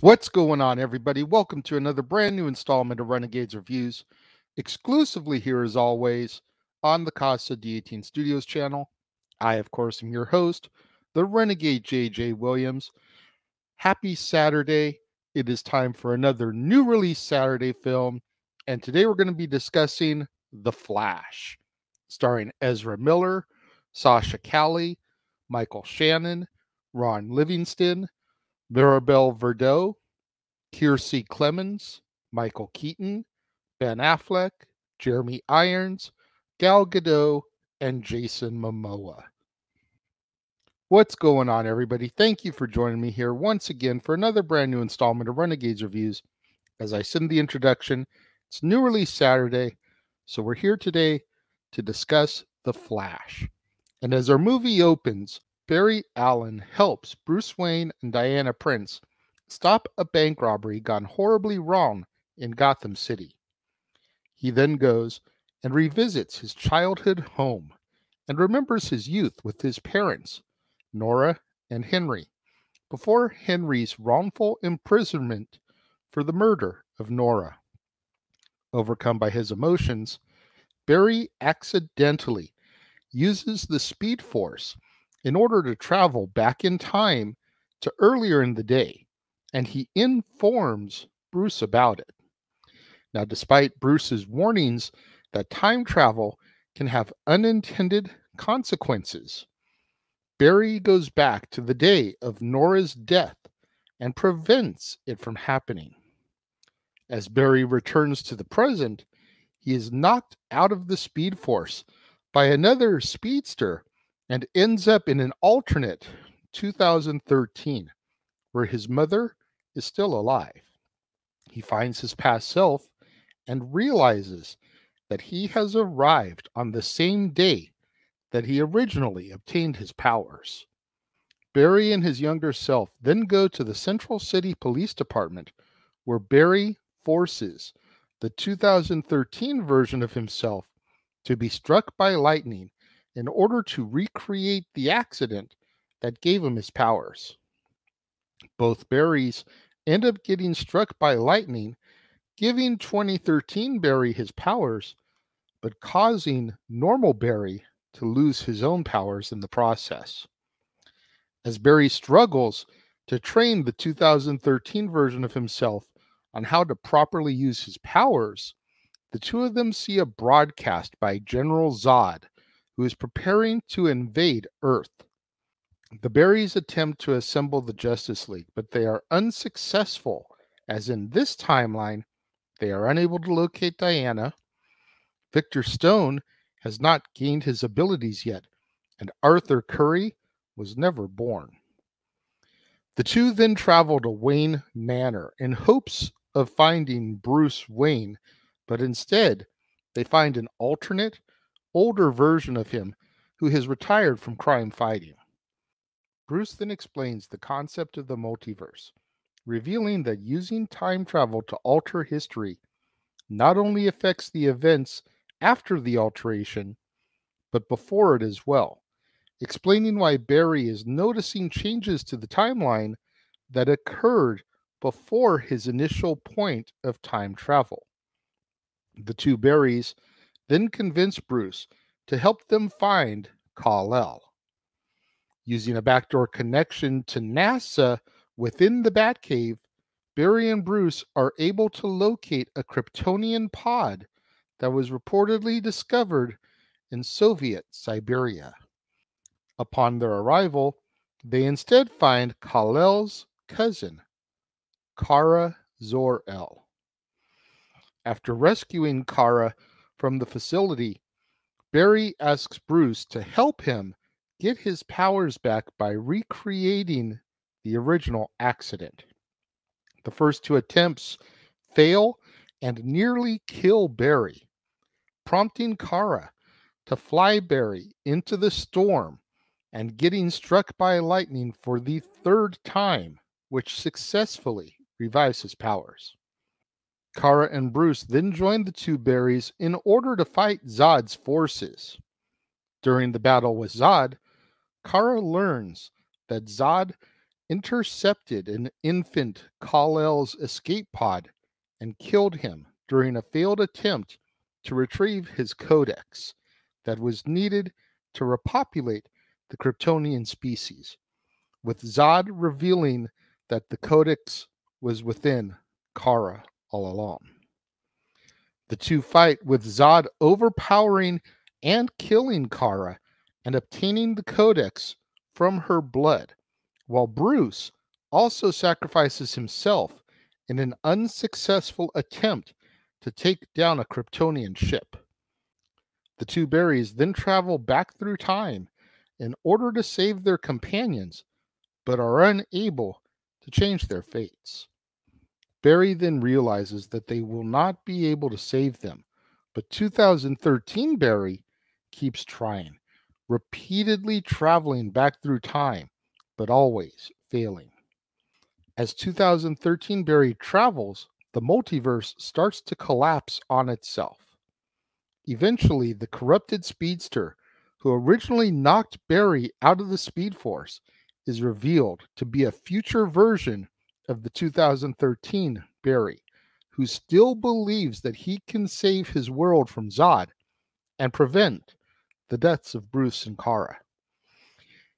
What's going on, everybody? Welcome to another brand new installment of Renegades Reviews, exclusively here as always on the Casa D18 Studios channel. I, of course, am your host, the Renegade JJ Williams. Happy Saturday. It is time for another new release Saturday film, and today we're going to be discussing The Flash, starring Ezra Miller, Sasha Calle, Michael Shannon, Ron Livingston, Maribel Verdot, Kiersey Clemens, Michael Keaton, Ben Affleck, Jeremy Irons, Gal Gadot, and Jason Momoa. What's going on, everybody? Thank you for joining me here once again for another brand new installment of Renegades Reviews. As I said in the introduction, it's new release Saturday, so we're here today to discuss The Flash. And as our movie opens, Barry Allen helps Bruce Wayne and Diana Prince stop a bank robbery gone horribly wrong in Gotham City. He then goes and revisits his childhood home and remembers his youth with his parents, Nora and Henry, before Henry's wrongful imprisonment for the murder of Nora. Overcome by his emotions, Barry accidentally uses the Speed Force in order to travel back in time to earlier in the day, and he informs Bruce about it. Now, despite Bruce's warnings that time travel can have unintended consequences, Barry goes back to the day of Nora's death and prevents it from happening. As Barry returns to the present, he is knocked out of the Speed Force by another speedster and ends up in an alternate 2013, where his mother is still alive. He finds his past self and realizes that he has arrived on the same day that he originally obtained his powers. Barry and his younger self then go to the Central City Police Department, where Barry forces the 2013 version of himself to be struck by lightning in order to recreate the accident that gave him his powers. Both Barrys end up getting struck by lightning, giving 2013 Barry his powers, but causing normal Barry to lose his own powers in the process. As Barry struggles to train the 2013 version of himself on how to properly use his powers, the two of them see a broadcast by General Zod, who is preparing to invade Earth. The Barrys attempt to assemble the Justice League, but they are unsuccessful, as in this timeline, they are unable to locate Diana. Victor Stone has not gained his abilities yet, and Arthur Curry was never born. The two then travel to Wayne Manor in hopes of finding Bruce Wayne, but instead they find an alternate, older version of him who has retired from crime fighting. Bruce then explains the concept of the multiverse, revealing that using time travel to alter history not only affects the events after the alteration, but before it as well, explaining why Barry is noticing changes to the timeline that occurred before his initial point of time travel. The two Barrys then convince Bruce to help them find Kal-El. Using a backdoor connection to NASA within the Batcave, Barry and Bruce are able to locate a Kryptonian pod that was reportedly discovered in Soviet Siberia. Upon their arrival, they instead find Kal-El's cousin, Kara Zor-El. After rescuing Kara from the facility, Barry asks Bruce to help him get his powers back by recreating the original accident. The first two attempts fail and nearly kill Barry, prompting Kara to fly Barry into the storm and getting struck by lightning for the third time, which successfully revives his powers. Kara and Bruce then join the two Barrys in order to fight Zod's forces. During the battle with Zod, Kara learns that Zod intercepted an infant Kal-El's escape pod and killed him during a failed attempt to retrieve his codex that was needed to repopulate the Kryptonian species, with Zod revealing that the codex was within Kara all along. The two fight, with Zod overpowering and killing Kara and obtaining the codex from her blood, while Bruce also sacrifices himself in an unsuccessful attempt to take down a Kryptonian ship. The two Barrys then travel back through time in order to save their companions, but are unable to change their fates. Barry then realizes that they will not be able to save them, but 2013 Barry keeps trying, repeatedly traveling back through time, but always failing. As 2013 Barry travels, the multiverse starts to collapse on itself. Eventually, the corrupted speedster who originally knocked Barry out of the Speed Force is revealed to be a future version of the 2013 Barry, who still believes that he can save his world from Zod and prevent the deaths of Bruce and Kara.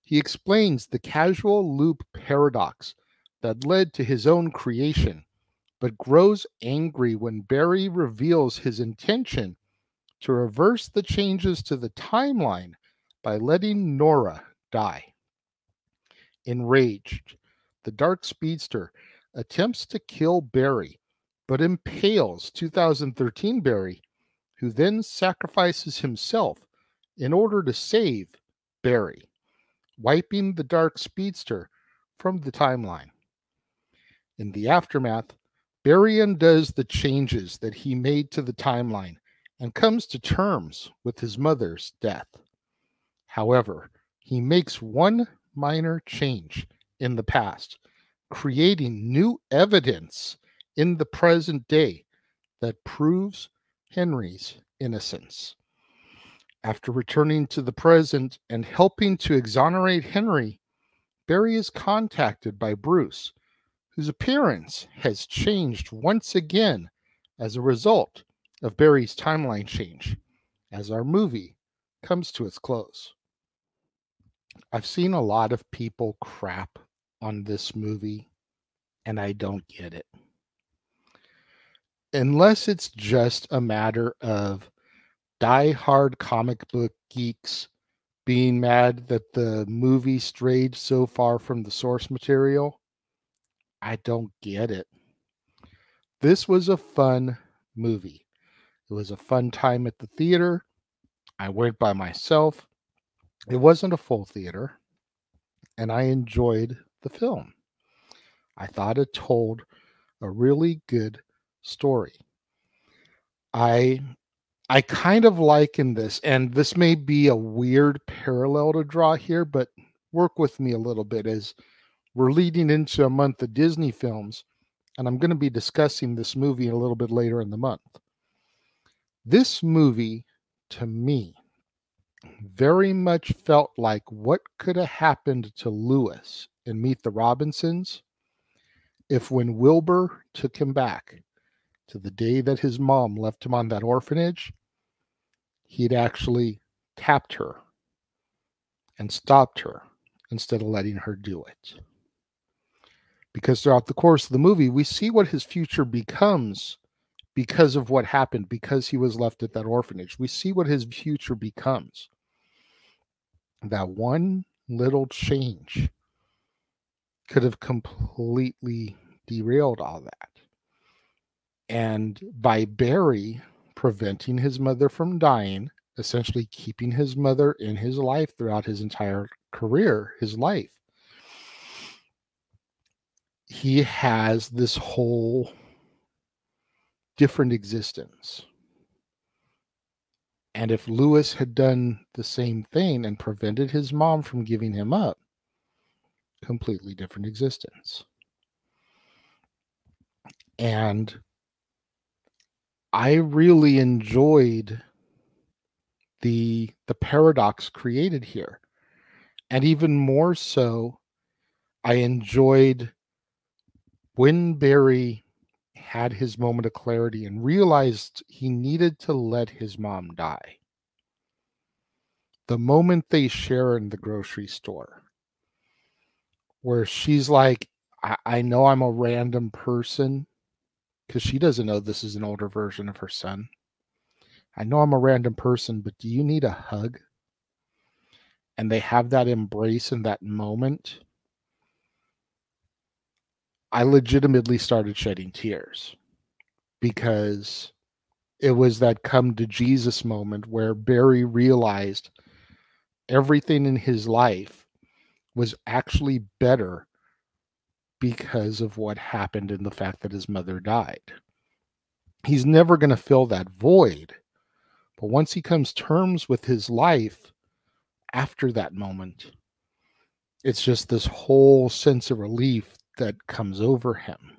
He explains the casual loop paradox that led to his own creation, but grows angry when Barry reveals his intention to reverse the changes to the timeline by letting Nora die. Enraged, the Dark Speedster attempts to kill Barry, but impales 2013 Barry, who then sacrifices himself in order to save Barry, wiping the Dark Speedster from the timeline. In the aftermath, Barry undoes the changes that he made to the timeline and comes to terms with his mother's death. However, he makes one minor change in the past, creating new evidence in the present day that proves Henry's innocence. After returning to the present and helping to exonerate Henry, Barry is contacted by Bruce, whose appearance has changed once again as a result of Barry's timeline change, as our movie comes to its close. I've seen a lot of people crap on this movie, and I don't get it. Unless it's just a matter of die-hard comic book geeks being mad that the movie strayed so far from the source material, I don't get it. This was a fun movie. It was a fun time at the theater. I went by myself. It wasn't a full theater, and I enjoyed the film. I thought it told a really good story. I kind of liken this, and this may be a weird parallel to draw here, but work with me a little bit as we're leading into a month of Disney films, and I'm going to be discussing this movie a little bit later in the month. This movie, to me, very much felt like what could have happened to Lewis in Meet the Robinsons if, when Wilbur took him back to the day that his mom left him on that orphanage, he'd actually tapped her and stopped her instead of letting her do it. Because throughout the course of the movie, we see what his future becomes because of what happened, because he was left at that orphanage. We see what his future becomes. That one little change could have completely derailed all that. And by Barry preventing his mother from dying, essentially keeping his mother in his life throughout his entire career, his life, he has this whole different existence. And if Lewis had done the same thing and prevented his mom from giving him up, completely different existence. And I really enjoyed the paradox created here. And even more so, I enjoyed when Barry had his moment of clarity and realized he needed to let his mom die. The moment they share in the grocery store, where she's like, I know I'm a random person, because she doesn't know this is an older version of her son. I know I'm a random person, but do you need a hug? And they have that embrace in that moment. I legitimately started shedding tears because it was that come to Jesus moment where Barry realized everything in his life was actually better because of what happened and the fact that his mother died. He's never going to fill that void. But once he comes to terms with his life after that moment, it's just this whole sense of relief that comes over him.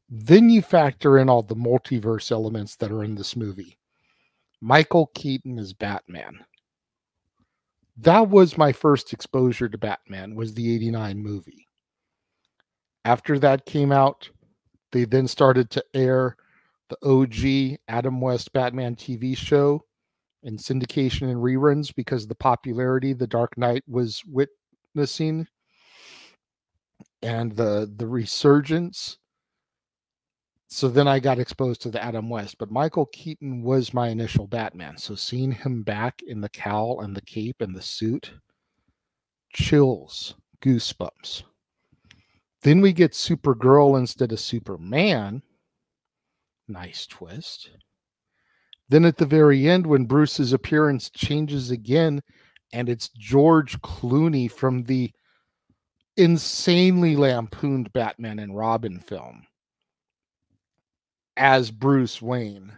Then you factor in all the multiverse elements that are in this movie. Michael Keaton is Batman. That was my first exposure to Batman, was the 89 movie. After that came out, they then started to air the OG Adam West Batman TV show in syndication and reruns because of the popularity The Dark Knight was witnessing and the resurgence. So then I got exposed to the Adam West, but Michael Keaton was my initial Batman. So seeing him back in the cowl and the cape and the suit, chills, goosebumps. Then we get Supergirl instead of Superman. Nice twist. Then at the very end, when Bruce's appearance changes again, and it's George Clooney from the insanely lampooned Batman and Robin film as Bruce Wayne.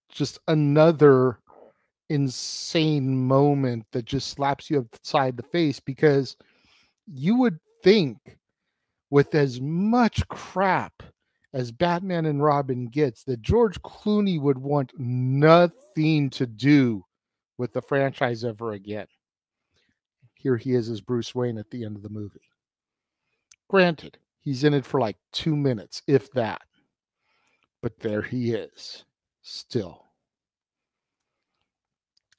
Just another insane moment that just slaps you upside the face, because you would think with as much crap as Batman and Robin gets that George Clooney would want nothing to do with the franchise ever again. Here he is as Bruce Wayne at the end of the movie. Granted, he's in it for like 2 minutes, if that. But there he is, still.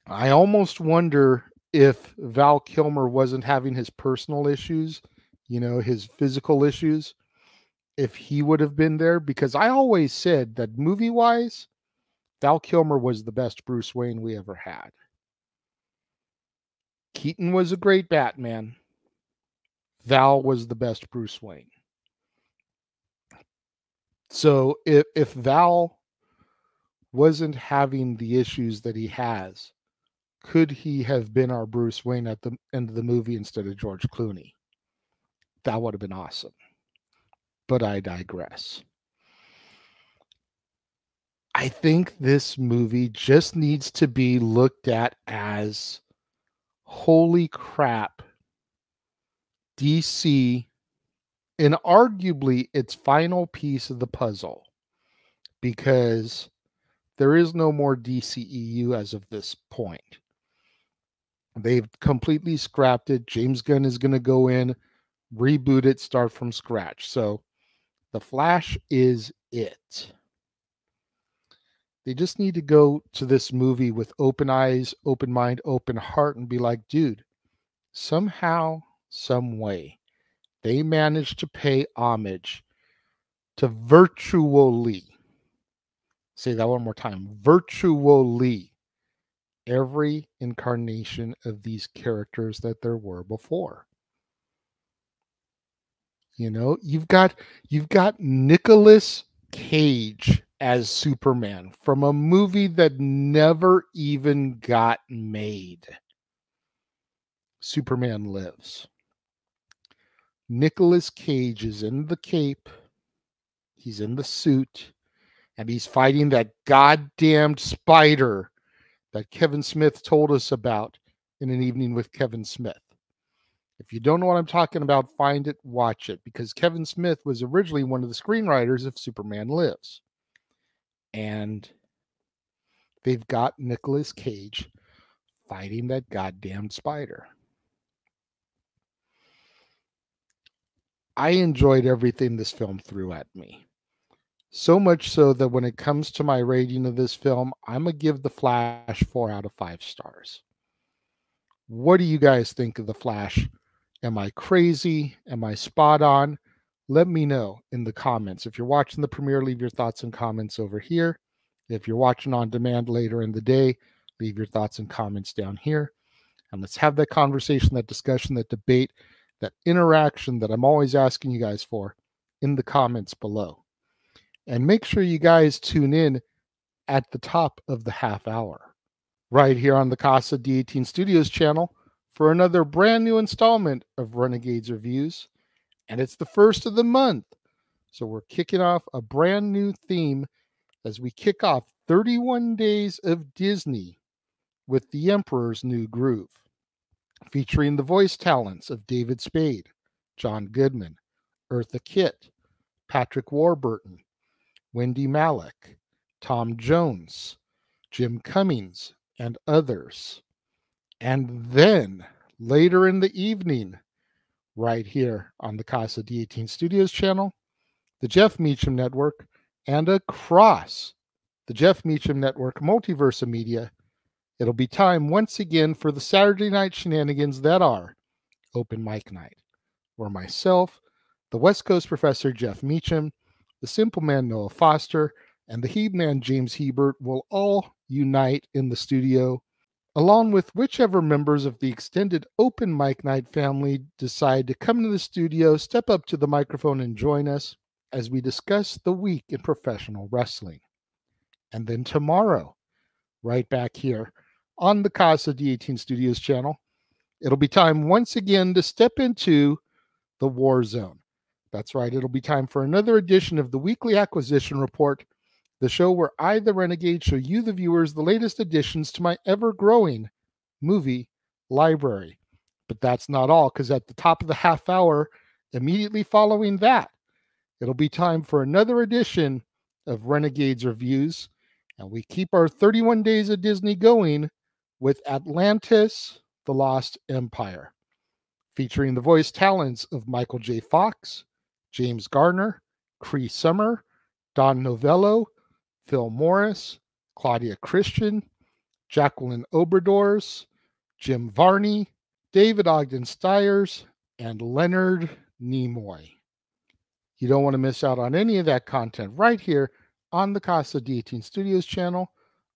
I almost wonder if Val Kilmer wasn't having his personal issues, his physical issues, if he would have been there, because I always said that movie-wise, Val Kilmer was the best Bruce Wayne we ever had. Keaton was a great Batman. Val was the best Bruce Wayne. So if Val wasn't having the issues that he has, could he have been our Bruce Wayne at the end of the movie instead of George Clooney? That would have been awesome. But I digress. I think this movie just needs to be looked at as, holy crap, DC, and arguably its final piece of the puzzle, because there is no more DCEU as of this point. They've completely scrapped it. James Gunn is going to go in, reboot it, start from scratch. So The Flash is it. They just need to go to this movie with open eyes, open mind, open heart, and be like, dude, somehow, some way, they managed to pay homage to virtually, say that one more time, virtually every incarnation of these characters that there were before. You've got Nicolas Cage as Superman from a movie that never even got made. Superman Lives. Nicolas Cage is in the cape, he's in the suit, and he's fighting that goddamned spider that Kevin Smith told us about in An Evening with Kevin Smith. If you don't know what I'm talking about, find it, watch it, because Kevin Smith was originally one of the screenwriters of Superman Lives. And they've got Nicolas Cage fighting that goddamn spider. I enjoyed everything this film threw at me. So much so that when it comes to my rating of this film, I'm going to give The Flash 4 out of 5 stars. What do you guys think of The Flash? Am I crazy? Am I spot on? Let me know in the comments. If you're watching the premiere, leave your thoughts and comments over here. If you're watching on demand later in the day, leave your thoughts and comments down here. And let's have that conversation, that discussion, that debate, that interaction that I'm always asking you guys for in the comments below. And make sure you guys tune in at the top of the half hour right here on the Casa D18 Studios channel for another brand new installment of Renegades Reviews. And it's the first of the month. So we're kicking off a brand new theme as we kick off 31 days of Disney with The Emperor's New Groove, featuring the voice talents of David Spade, John Goodman, Eartha Kitt, Patrick Warburton, Wendy Malick, Tom Jones, Jim Cummings, and others. And then later in the evening, right here on the Casa D18 Studios channel, the Jeff Meacham Network, and across the Jeff Meacham Network multiverse of media, it'll be time once again for the Saturday night shenanigans that are Open Mic Night, where myself, the West Coast Professor Jeff Meacham, the Simple Man Noah Foster, and the He-Man James Hebert will all unite in the studio, along with whichever members of the extended Open Mic Night family decide to come to the studio, step up to the microphone, and join us as we discuss the week in professional wrestling. And then tomorrow, right back here on the Casa D18 Studios channel, it'll be time once again to step into the War Zone. That's right, it'll be time for another edition of the Weekly Acquisition Report, the show where I, the Renegade, show you, the viewers, the latest additions to my ever-growing movie library. But that's not all, because at the top of the half hour, immediately following that, it'll be time for another edition of Renegades Reviews, and we keep our 31 days of Disney going with Atlantis, The Lost Empire, featuring the voice talents of Michael J. Fox, James Garner, Cree Summer, Don Novello, Phil Morris, Claudia Christian, Jacqueline Obradors, Jim Varney, David Ogden Stiers, and Leonard Nimoy. You don't want to miss out on any of that content right here on the Casa D18 Studios channel,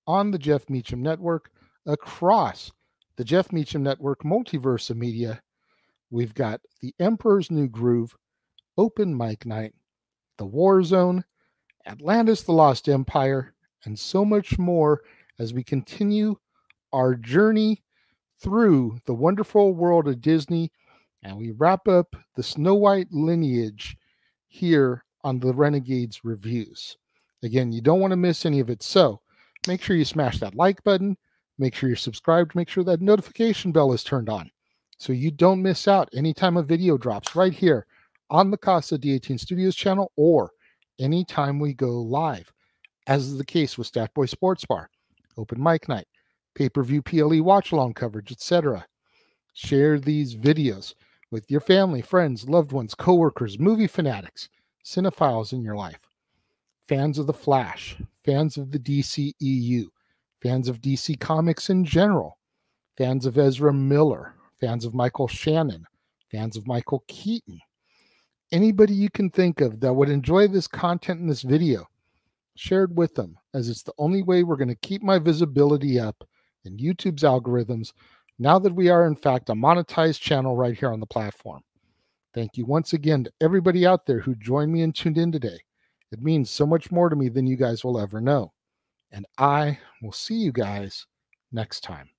on the Jeff Meacham Network, across the Jeff Meacham Network multiverse of media. We've got The Emperor's New Groove, Open Mic Night, The War Zone, Atlantis, The Lost Empire, and so much more as we continue our journey through the wonderful world of Disney, and we wrap up the Snow White lineage here on the Renegades Reviews. Again, you don't want to miss any of it, so make sure you smash that like button, make sure you're subscribed, make sure that notification bell is turned on so you don't miss out anytime a video drops right here on the Casa D18 Studios channel or anytime we go live, as is the case with Statboy Sports Bar, Open Mic Night, pay-per-view PLE watch-along coverage, etc. Share these videos with your family, friends, loved ones, coworkers, movie fanatics, cinephiles in your life, fans of The Flash, fans of the DCEU, fans of DC Comics in general, fans of Ezra Miller, fans of Michael Shannon, fans of Michael Keaton. Anybody you can think of that would enjoy this content in this video, share it with them, as it's the only way we're going to keep my visibility up in YouTube's algorithms now that we are, in fact, a monetized channel right here on the platform. Thank you once again to everybody out there who joined me and tuned in today. It means so much more to me than you guys will ever know. And I will see you guys next time.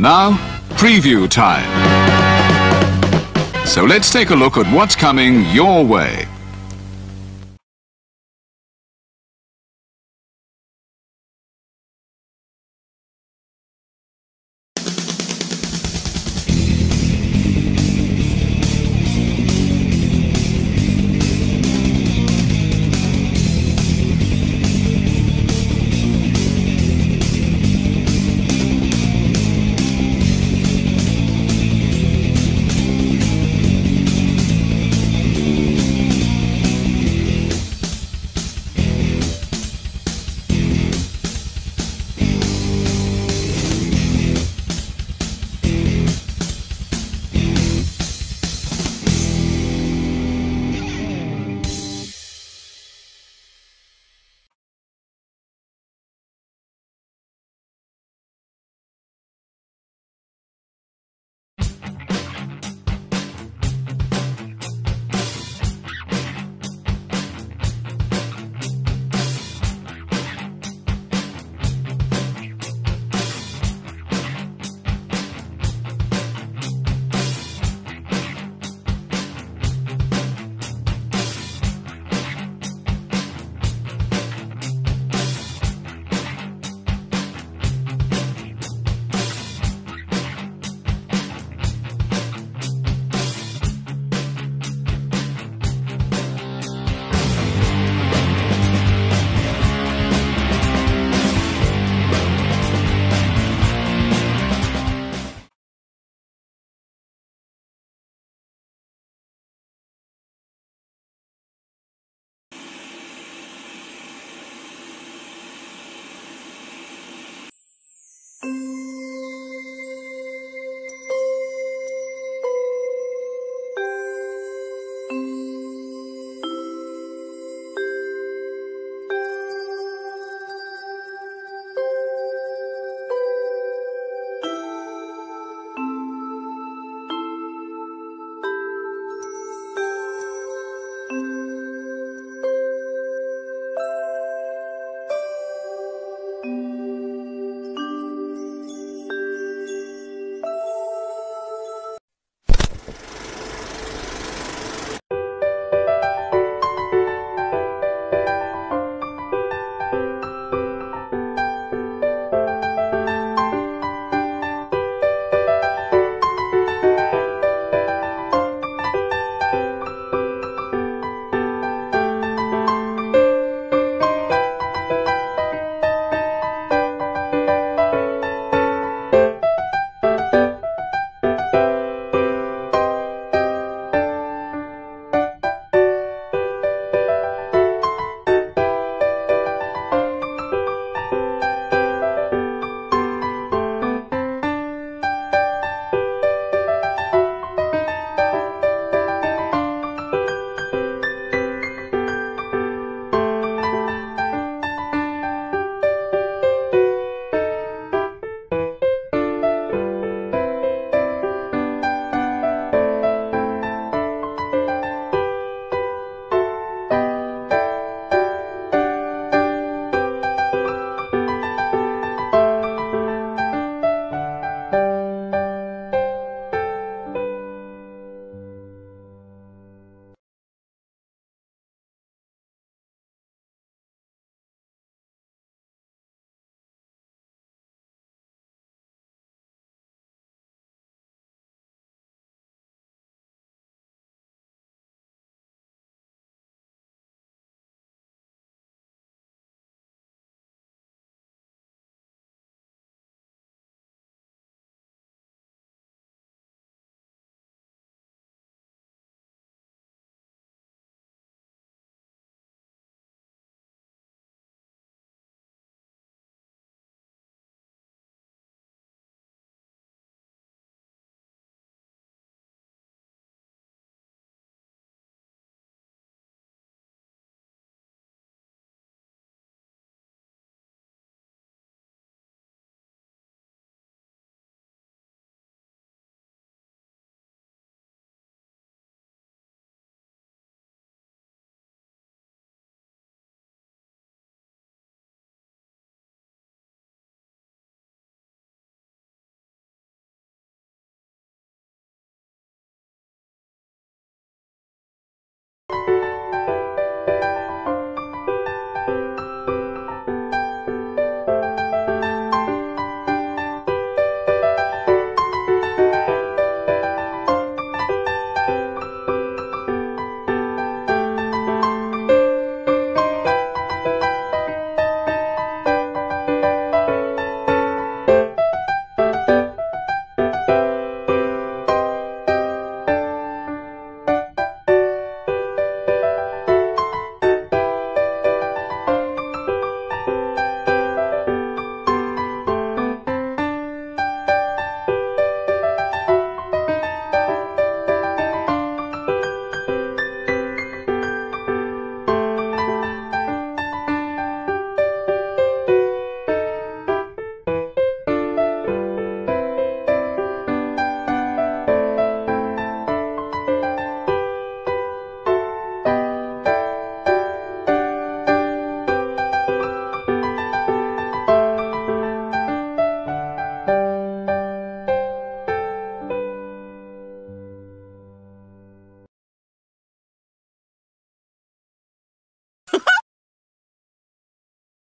Now, preview time. So let's take a look at what's coming your way.